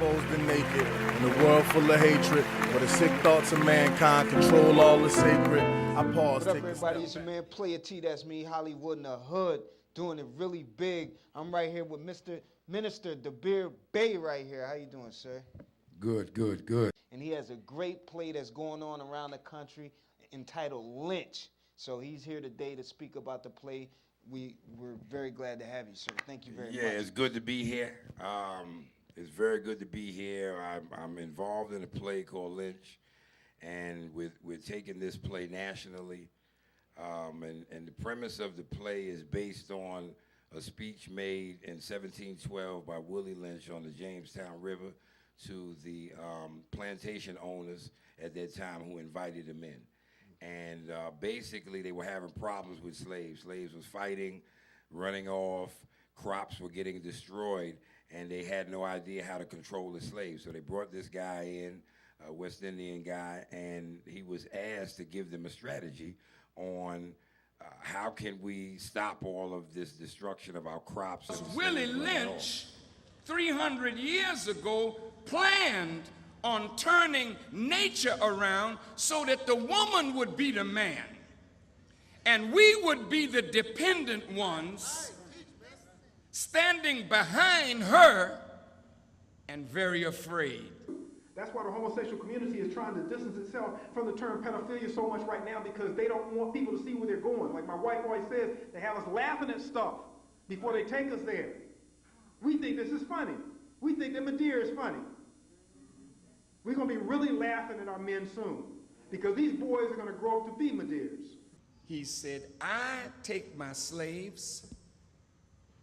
exposed and naked, in a world full of hatred, where the sick thoughts of mankind control all the sacred. I pause. What up, everybody? It's your man Player T. That's me, Hollywood in the hood, doing it really big. I'm right here with Mr. Minister DeBeer Bay right here. How you doing, sir? Good, good, good. And he has a great play that's going on around the country entitled Lynch. So he's here today to speak about the play. We're very glad to have you, sir. Thank you very much. Yeah, it's good to be here. It's very good to be here. I'm involved in a play called Lynch, and we're taking this play nationally. And the premise of the play is based on a speech made in 1712 by Willie Lynch on the Jamestown River to the plantation owners at that time who invited him in. And basically they were having problems with slaves. Slaves was fighting, running off, crops were getting destroyed, and they had no idea how to control the slaves. So they brought this guy in, a West Indian guy, and he was asked to give them a strategy on how can we stop all of this destruction of our crops. Willie Lynch, 300 years ago, planned on turning nature around so that the woman would be the man and we would be the dependent ones standing behind her and very afraid. That's why the homosexual community is trying to distance itself from the term pedophilia so much right now, because they don't want people to see where they're going. Like my wife always says, they have us laughing at stuff before they take us there. We think this is funny. We think that Madeira is funny. We're going to be really laughing at our men soon, because these boys are going to grow up to be Madeiras. He said, I take my slaves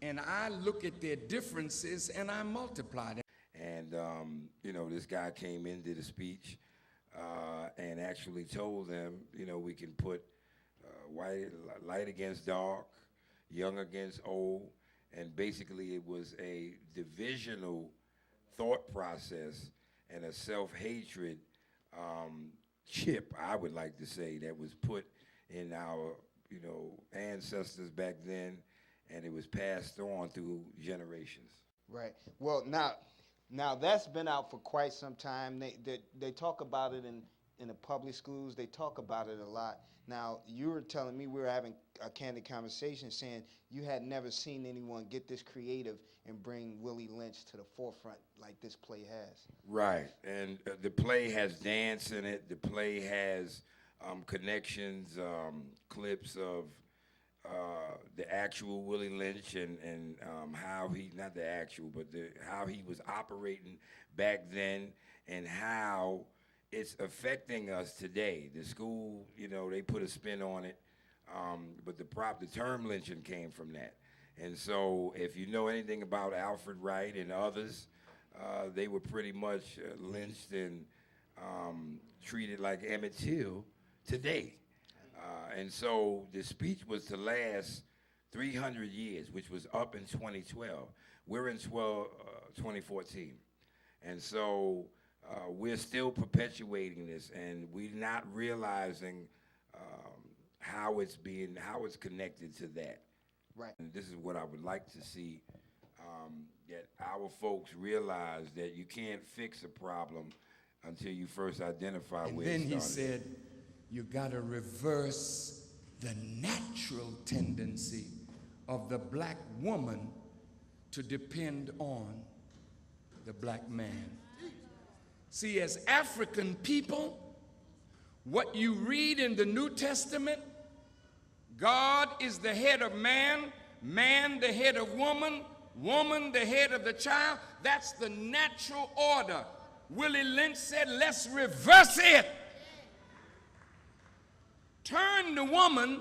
and I look at their differences and I multiply them. And, you know, this guy came in, did a speech, and actually told them, you know, we can put light against dark, young against old, and basically it was a divisional thought process and a self-hatred chip, I would like to say, that was put in our, you know, ancestors back then, and it was passed on through generations. Right. Well, now that's been out for quite some time. They talk about it in the public schools. They talk about it a lot. Now, you were telling me, we were having a candid conversation saying you had never seen anyone get this creative and bring Willie Lynch to the forefront like this play has. Right, and the play has dance in it. The play has connections, clips of the actual Willie Lynch and how he, not the actual, but how he was operating back then and how it's affecting us today. The school, you know, they put a spin on it, but the term lynching came from that. And so if you know anything about Alfred Wright and others, they were pretty much lynched and treated like Emmett Till today. And so the speech was to last 300 years, which was up in 2012. We're in 2014. And so we're still perpetuating this, and we're not realizing how it's connected to that. Right. And this is what I would like to see, that our folks realize that you can't fix a problem until you first identify where it started. And then he said, you got to reverse the natural tendency of the black woman to depend on the black man. See, as African people, what you read in the New Testament, God is the head of man, man the head of woman, woman the head of the child. That's the natural order. Willie Lynch said, let's reverse it. Turn the woman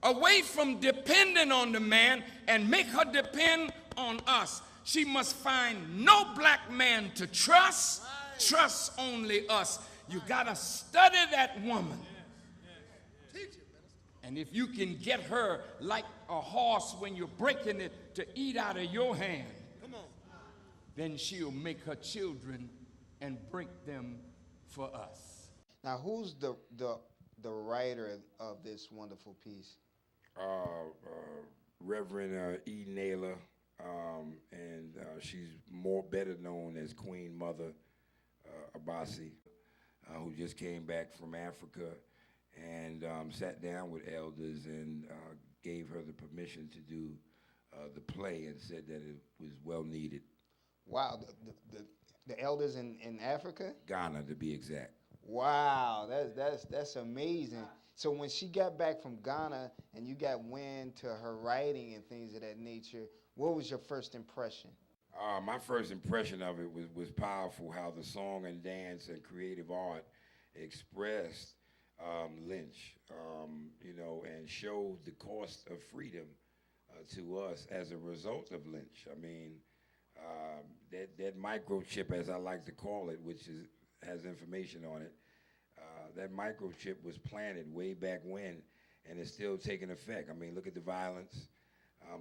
away from depending on the man and make her depend on us. She must find no black man to trust, trust only us. You gotta study that woman. And if you can get her like a horse when you're breaking it to eat out of your hand, then she'll make her children and break them for us. Now, who's the writer of this wonderful piece? Reverend E. Naylor and she's better known as Queen Mother Abasi, who just came back from Africa and sat down with elders and gave her the permission to do the play and said that it was well needed. Wow, the elders in Africa? Ghana, to be exact. Wow, that's amazing. So when she got back from Ghana and you got wind to her writing and things of that nature, what was your first impression? My first impression of it was powerful, how the song and dance and creative art expressed Lynch, and showed the cost of freedom to us as a result of Lynch. I mean, that microchip, as I like to call it, which has information on it, that microchip was planted way back when, and it's still taking effect. I mean, look at the violence.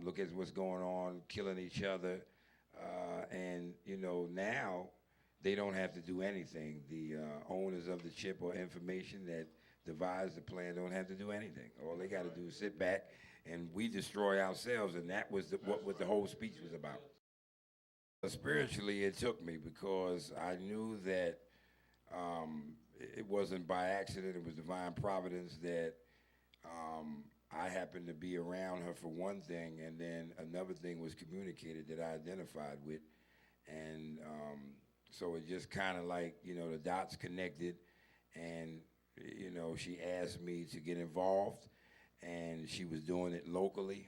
Look at what's going on, killing each other. And, now they don't have to do anything. The owners of the chip or information that devised the plan don't have to do anything. All they got to do is sit back, and we destroy ourselves, and that was what the whole speech was about. Spiritually, it took me because I knew that it wasn't by accident. It was divine providence that I happened to be around her for one thing, and then another thing was communicated that I identified with. And so it just kind of like, the dots connected, and, she asked me to get involved, and she was doing it locally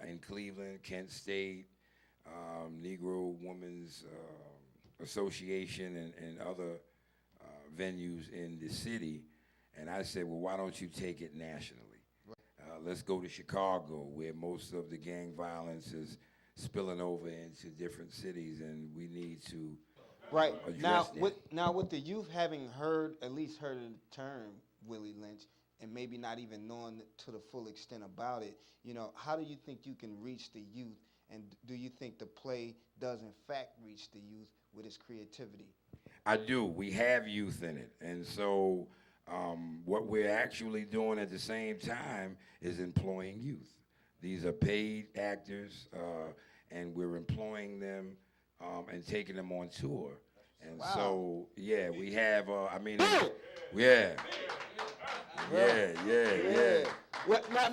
in Cleveland, Kent State, Negro Women's Association, and other venues in the city. And I said, well, why don't you take it nationally? Let's go to Chicago, where most of the gang violence is spilling over into different cities, and we need to address that. Now, with the youth having at least heard of the term Willie Lynch, and maybe not even knowing to the full extent about it, how do you think you can reach the youth, and do you think the play does in fact reach the youth with its creativity? I do. We have youth in it, and so what we're actually doing at the same time is employing youth. These are paid actors, and we're employing them and taking them on tour. And wow. So, yeah, we have, yeah. Well, now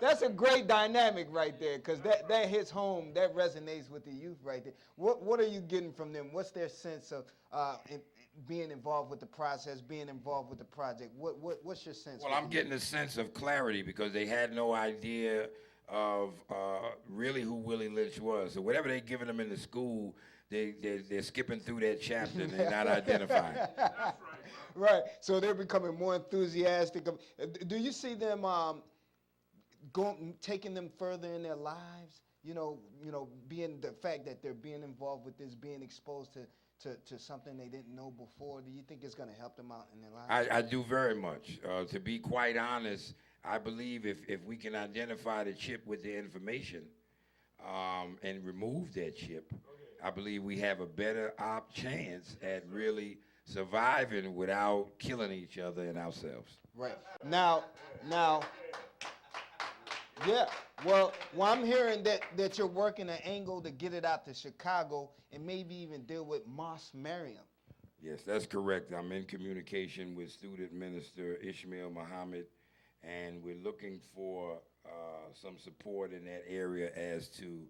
that's a great dynamic right there, because that hits home, that resonates with the youth right there. What are you getting from them? What's their sense of being involved with the process, being involved with the project? What's your sense? Well, I'm getting a sense of clarity because they had no idea of really who Willie Lynch was. So whatever they're giving them in the school, they're skipping through that chapter and they're not identifying. Right. So they're becoming more enthusiastic. Do you see them taking them further in their lives? Being the fact that they're being involved with this, being exposed to something they didn't know before. Do you think it's going to help them out in their lives? I do very much. To be quite honest, I believe if we can identify the chip with the information and remove that chip, I believe we have a better chance at really surviving without killing each other and ourselves. Right. Now, yeah. Well, I'm hearing that you're working an angle to get it out to Chicago and maybe even deal with Moss Mariam. Yes, that's correct. I'm in communication with student minister Ishmael Muhammad, and we're looking for some support in that area as to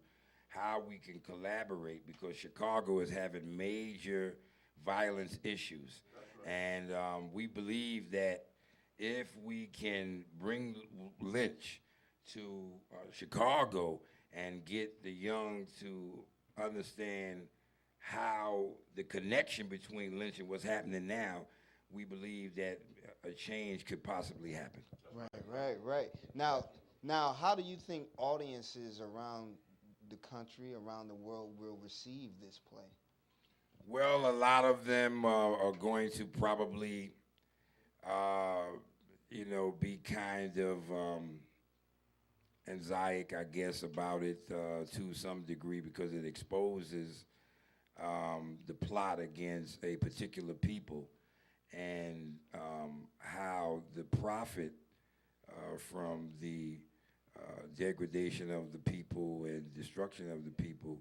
how we can collaborate, because Chicago is having major violence issues. Right. And we believe that if we can bring Lynch to Chicago and get the young to understand how the connection between Lynch and what's happening now, we believe that a change could possibly happen. Right. Now, how do you think audiences around the country, around the world, will receive this play? Well, a lot of them are going to probably, be kind of anxiety, I guess, about it to some degree, because it exposes the plot against a particular people, and how the profit from the degradation of the people and destruction of the people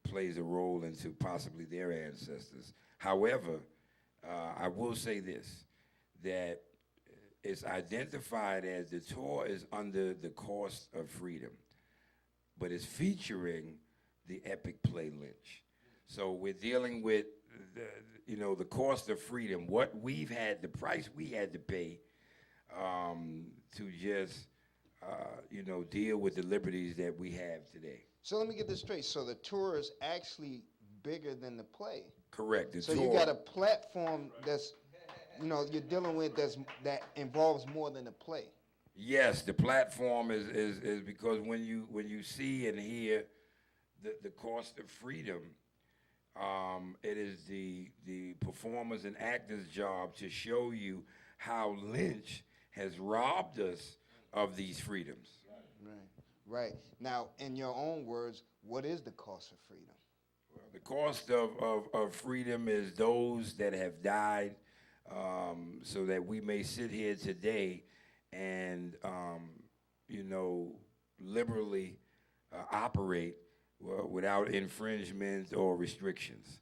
plays a role into possibly their ancestors. However, I will say this, that it's identified as the tour is under the cost of freedom, but it's featuring the epic play Lynch. So we're dealing with the cost of freedom, what we've had, the price we had to pay to just deal with the liberties that we have today. So let me get this straight. So the tour is actually bigger than the play. Correct. The So tour, you got a platform that's, you're dealing with that involves more than a play. yes, the platform is because when you see and hear the cost of freedom, it is the performers and actors' job to show you how Lynch has robbed us of these freedoms. Right. Now, in your own words, what is the cost of freedom? Well, the cost of freedom is those that have died, so that we may sit here today and liberally operate without infringement or restrictions.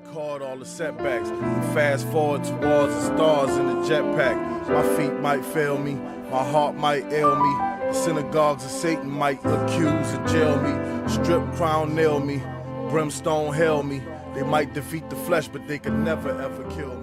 Record all the setbacks. Fast forward towards the stars in the jetpack. My feet might fail me, my heart might ail me. The synagogues of Satan might accuse and jail me. Strip crown nail me, brimstone hail me. They might defeat the flesh, but they could never ever kill me.